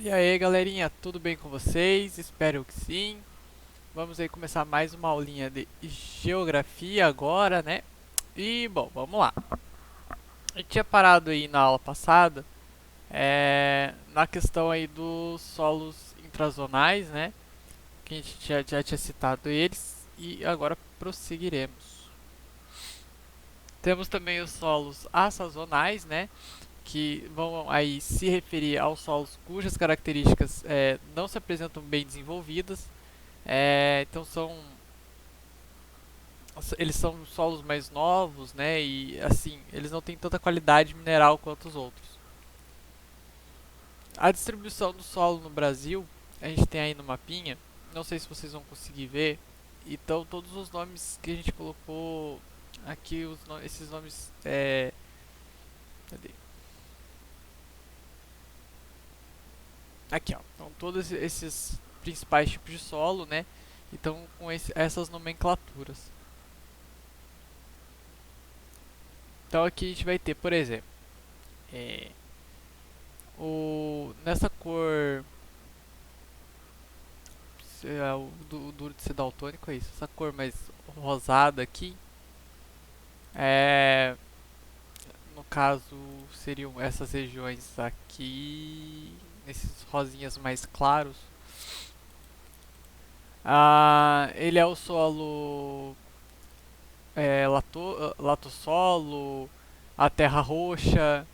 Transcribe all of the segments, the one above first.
E aí, galerinha, tudo bem com vocês? Espero que sim. Vamos aí começar mais uma aulinha de geografia agora, né? E, bom, vamos lá. A gente tinha parado aí na aula passada, na questão aí dos solos intrazonais, né? Que a gente já tinha citado eles e agora prosseguiremos. Temos também os solos assazonais, né? Que vão aí se referir aos solos cujas características não se apresentam bem desenvolvidas. Então eles são solos mais novos, né? E assim, eles não têm tanta qualidade mineral quanto os outros. A distribuição do solo no Brasil, a gente tem aí no mapinha, não sei se vocês vão conseguir ver. Então todos os nomes que a gente colocou aqui, esses nomes, cadê? Aqui, ó. Então todos esses principais tipos de solo, né? Então com essas nomenclaturas. Então aqui a gente vai ter, por exemplo, é, nessa cor, o duro de ser daltônico é isso, essa cor mais rosada aqui, é, no caso seriam essas regiões aqui, nesses rosinhas mais claros. Ele é o solo latossolo, a terra roxa,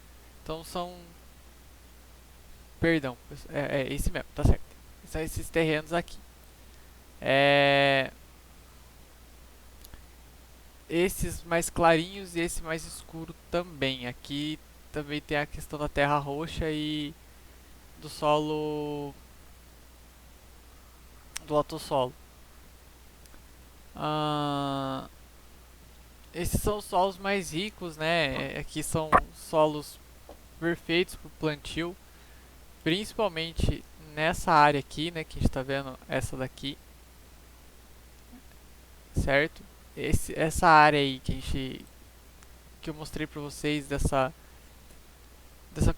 então são, perdão, é esse mesmo, tá certo. São esses terrenos aqui. É, esses mais clarinhos e esse mais escuro também. Aqui também tem a questão da terra roxa e do solo, do latossolo. Ah, esses são os solos mais ricos, né? Aqui são solos perfeitos para o plantio, principalmente nessa área aqui, né? Que a gente está vendo essa daqui, certo? Essa área aí que eu mostrei para vocês dessa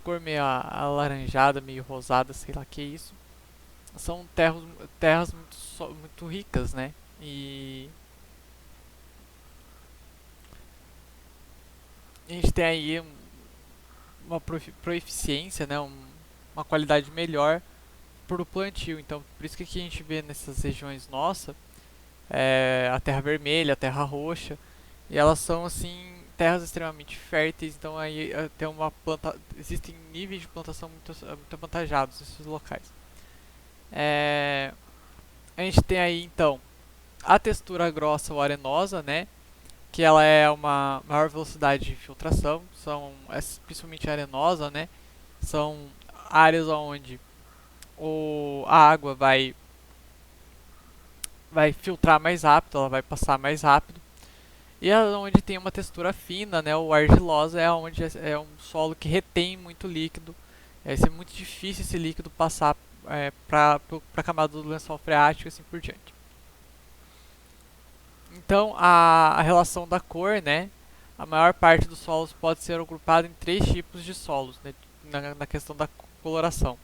cor meio alaranjada, meio rosada, sei lá que é isso. São terras muito ricas, né? E a gente tem aí uma proeficiência, né? Uma qualidade melhor para o plantio. Então, por isso que aqui a gente vê nessas regiões nossas a terra vermelha, a terra roxa, e elas são assim terras extremamente férteis. Então aí tem existem níveis de plantação muito avantajados nesses locais. É, a gente tem aí então a textura grossa ou arenosa, né? Que ela é uma maior velocidade de filtração, principalmente arenosa, né? São áreas onde a água vai filtrar mais rápido, ela vai passar mais rápido. E onde tem uma textura fina, né, ou argilosa, é onde é um solo que retém muito líquido. Vai ser muito difícil esse líquido passar para a camada do lençol freático e assim por diante. Então, a relação da cor, né? A maior parte dos solos pode ser agrupada em três tipos de solos, né, na questão da coloração.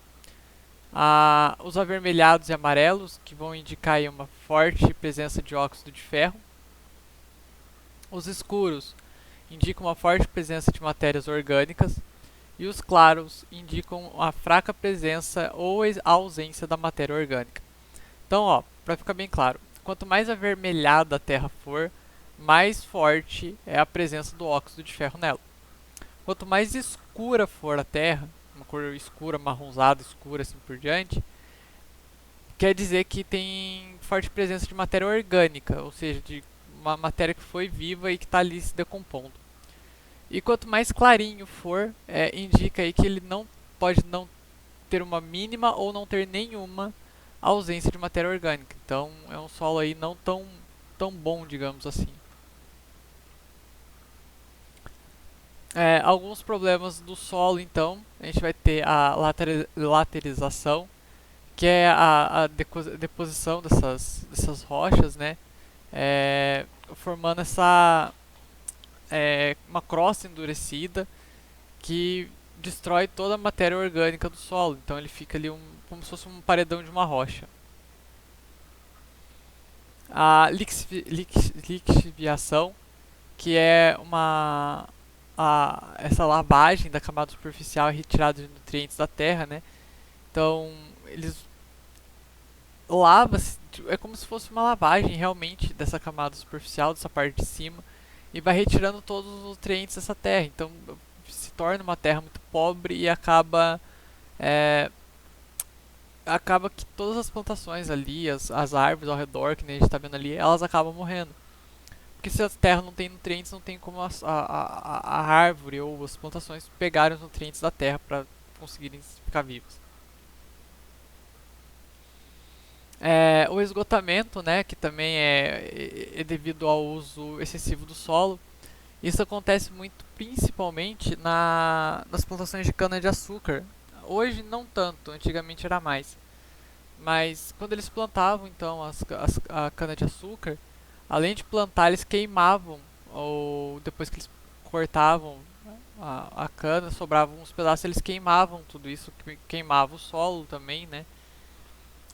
Os avermelhados e amarelos, que vão indicar aí uma forte presença de óxido de ferro. Os escuros indicam uma forte presença de matérias orgânicas. E os claros indicam a fraca presença ou a ausência da matéria orgânica. Então, ó, para ficar bem claro, quanto mais avermelhada a terra for, mais forte é a presença do óxido de ferro nela. Quanto mais escura for a terra, uma cor escura, marronzada, escura, assim por diante, quer dizer que tem forte presença de matéria orgânica, ou seja, de uma matéria que foi viva e que está ali se decompondo. E quanto mais clarinho for, indica aí que ele não pode não ter uma mínima ou não ter nenhuma ausência de matéria orgânica. Então é um solo aí não tão bom, digamos assim. Alguns problemas do solo, então, a gente vai ter a laterização, que é a deposição dessas rochas, né? Formando uma crosta endurecida que destrói toda a matéria orgânica do solo. Então ele fica ali como se fosse um paredão de uma rocha. A lixiviação, que é essa lavagem da camada superficial e retirada de nutrientes da terra, né? Então eles lava, é como se fosse uma lavagem realmente dessa camada superficial, dessa parte de cima, e vai retirando todos os nutrientes dessa terra. Então se torna uma terra muito pobre e acaba que todas as plantações ali, as árvores ao redor, que nem a gente está vendo ali, elas acabam morrendo. Porque se a terra não tem nutrientes, não tem como a árvore ou as plantações pegarem os nutrientes da terra para conseguirem ficar vivas. O esgotamento, né, que também é devido ao uso excessivo do solo. Isso acontece muito principalmente nas plantações de cana-de-açúcar. Hoje não tanto, antigamente era mais. Mas quando eles plantavam então a cana-de-açúcar, além de plantar, eles queimavam, ou depois que eles cortavam a cana, sobravam uns pedaços, eles queimavam tudo isso, queimava o solo também, né?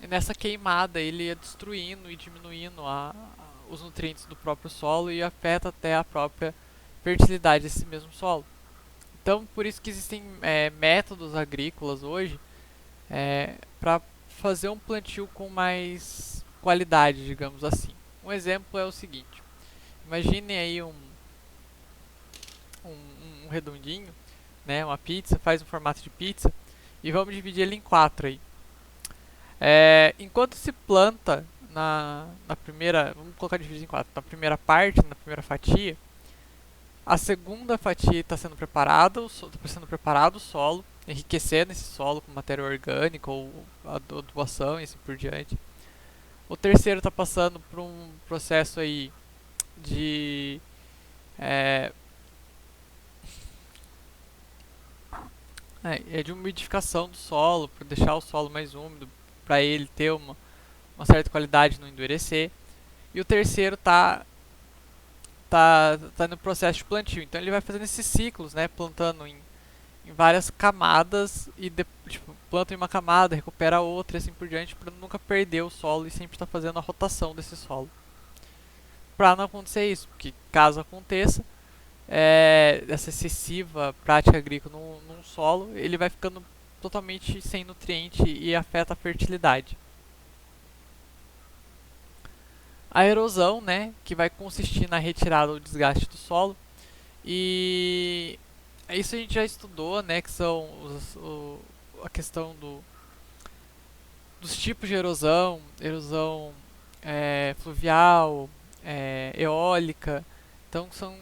E nessa queimada ele ia destruindo e diminuindo os nutrientes do próprio solo e afeta até a própria fertilidade desse mesmo solo. Então, por isso que existem métodos agrícolas hoje para fazer um plantio com mais qualidade, digamos assim. Um exemplo é o seguinte: imagine aí um redondinho, né, uma pizza, faz um formato de pizza e vamos dividir ele em quatro aí. Enquanto se planta na primeira, vamos colocar dividido em quatro, na primeira parte, na primeira fatia, a segunda fatia está sendo preparado o solo, enriquecendo esse solo com matéria orgânica ou adubação e assim por diante. O terceiro está passando por um processo aí de é, de umidificação do solo, para deixar o solo mais úmido, para ele ter uma certa qualidade, não endurecer. E o terceiro tá no processo de plantio. Então ele vai fazendo esses ciclos, né, plantando em várias camadas e tipo, planta em uma camada, recupera outra e assim por diante, para nunca perder o solo e sempre estar fazendo a rotação desse solo. Para não acontecer isso, porque caso aconteça, essa excessiva prática agrícola num solo, ele vai ficando totalmente sem nutriente e afeta a fertilidade. A erosão, né, que vai consistir na retirada ou desgaste do solo, e isso a gente já estudou, né, que são a questão dos tipos de erosão, erosão fluvial, eólica. Então são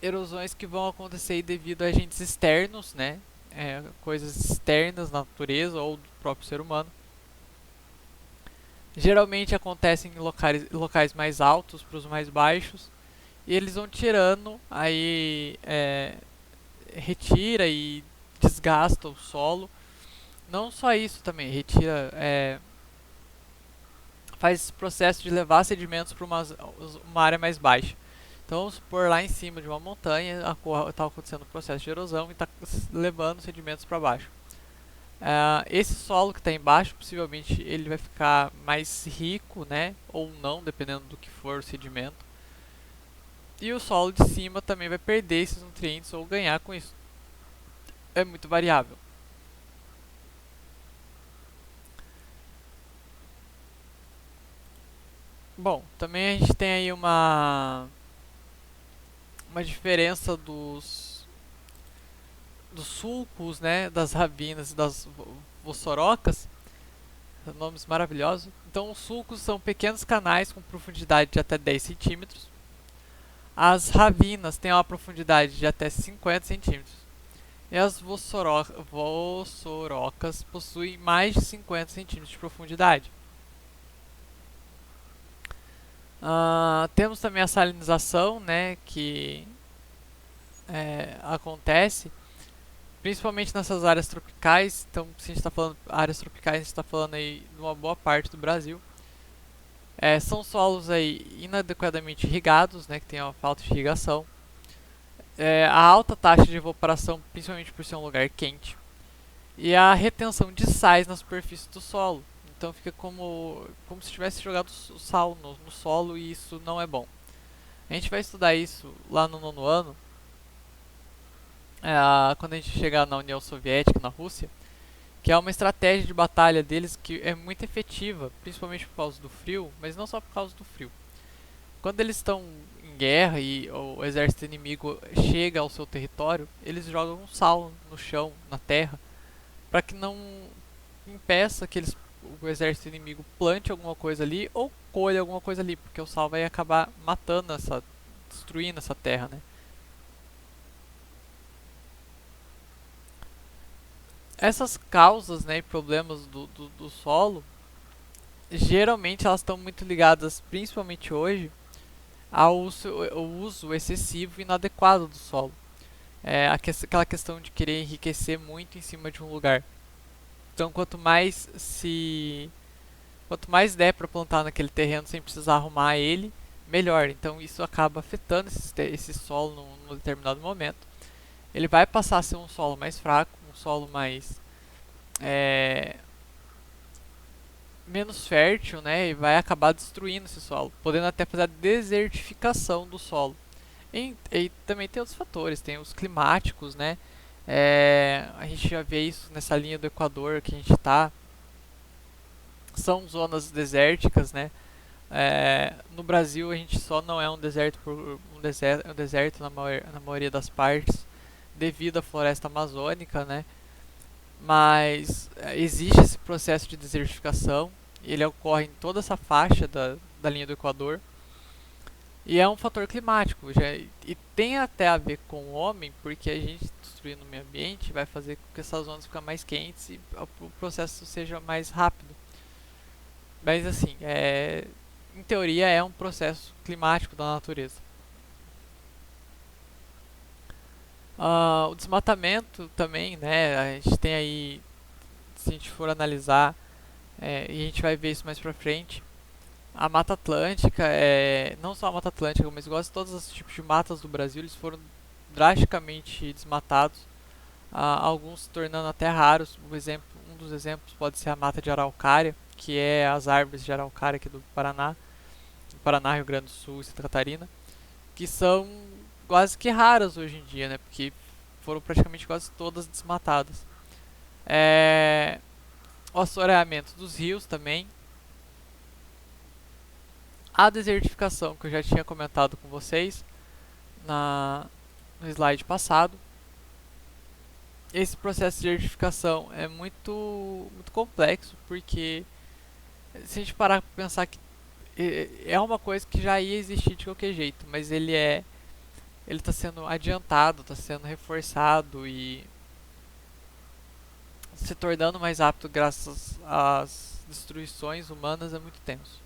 erosões que vão acontecer devido a agentes externos, né, coisas externas na natureza ou do próprio ser humano. Geralmente acontecem em locais mais altos para os mais baixos e eles vão tirando, aí retira e desgasta o solo. Não só isso também, retira, faz esse processo de levar sedimentos para uma área mais baixa. Então vamos supor lá em cima de uma montanha está acontecendo um processo de erosão e está levando sedimentos para baixo. Esse solo que está embaixo, possivelmente ele vai ficar mais rico, né, ou não, dependendo do que for o sedimento. E o solo de cima também vai perder esses nutrientes ou ganhar com isso. É muito variável. Bom, também a gente tem aí uma diferença dos sulcos, né, das ravinas e das vossorocas, nomes maravilhosos. Então, os sulcos são pequenos canais com profundidade de até 10 centímetros. As ravinas têm uma profundidade de até 50 centímetros. E as vossorocas possuem mais de 50 centímetros de profundidade. Temos também a salinização, né, que acontece principalmente nessas áreas tropicais. Então, se a gente está falando áreas tropicais, a gente está falando aí de uma boa parte do Brasil. São solos aí inadequadamente irrigados, né, que tem uma falta de irrigação. A alta taxa de evaporação, principalmente por ser um lugar quente, e a retenção de sais na superfície do solo. Então fica como se tivesse jogado sal no solo e isso não é bom. A gente vai estudar isso lá no nono ano, quando a gente chegar na União Soviética, na Rússia, que é uma estratégia de batalha deles que é muito efetiva, principalmente por causa do frio, mas não só por causa do frio. Quando eles estão em guerra e o exército inimigo chega ao seu território, eles jogam um sal no chão, na terra, para que não impeça que o exército inimigo plante alguma coisa ali ou colha alguma coisa ali, porque o sal vai acabar destruindo essa terra, né? Essas causas, né, e problemas do solo, geralmente elas estão muito ligadas, principalmente hoje, ao uso excessivo e inadequado do solo. Aquela questão de querer enriquecer muito em cima de um lugar. Então, quanto mais der para plantar naquele terreno sem precisar arrumar ele, melhor. Então, isso acaba afetando esse solo num determinado momento. Ele vai passar a ser um solo mais fraco, um solo mais é, menos fértil, né? E vai acabar destruindo esse solo, podendo até fazer a desertificação do solo. E também tem outros fatores, tem os climáticos, né? A gente já vê isso nessa linha do Equador que a gente está. São zonas desérticas, né? No Brasil a gente só não é um deserto por um deserto na maioria das partes devido à floresta amazônica, né? Mas existe esse processo de desertificação, ele ocorre em toda essa faixa da linha do Equador. E é um fator climático, e tem até a ver com o homem, porque a gente destruindo o meio ambiente vai fazer com que essas zonas fiquem mais quentes e o processo seja mais rápido. Mas assim, em teoria é um processo climático da natureza. O desmatamento também, né? A gente tem aí, se a gente for analisar, e a gente vai ver isso mais pra frente, a Mata Atlântica, não só a Mata Atlântica, mas quase todos os tipos de matas do Brasil, eles foram drasticamente desmatados, alguns se tornando até raros. Um dos exemplos pode ser a mata de araucária, que é as árvores de araucária aqui do Paraná, Rio Grande do Sul e Santa Catarina, que são quase que raras hoje em dia, né? Porque foram praticamente quase todas desmatadas. O assoreamento dos rios também, a desertificação que eu já tinha comentado com vocês no slide passado. Esse processo de desertificação é muito complexo, porque se a gente parar para pensar que é uma coisa que já ia existir de qualquer jeito, mas ele está sendo adiantado, está sendo reforçado e se tornando mais rápido graças às destruições humanas, é muito tenso.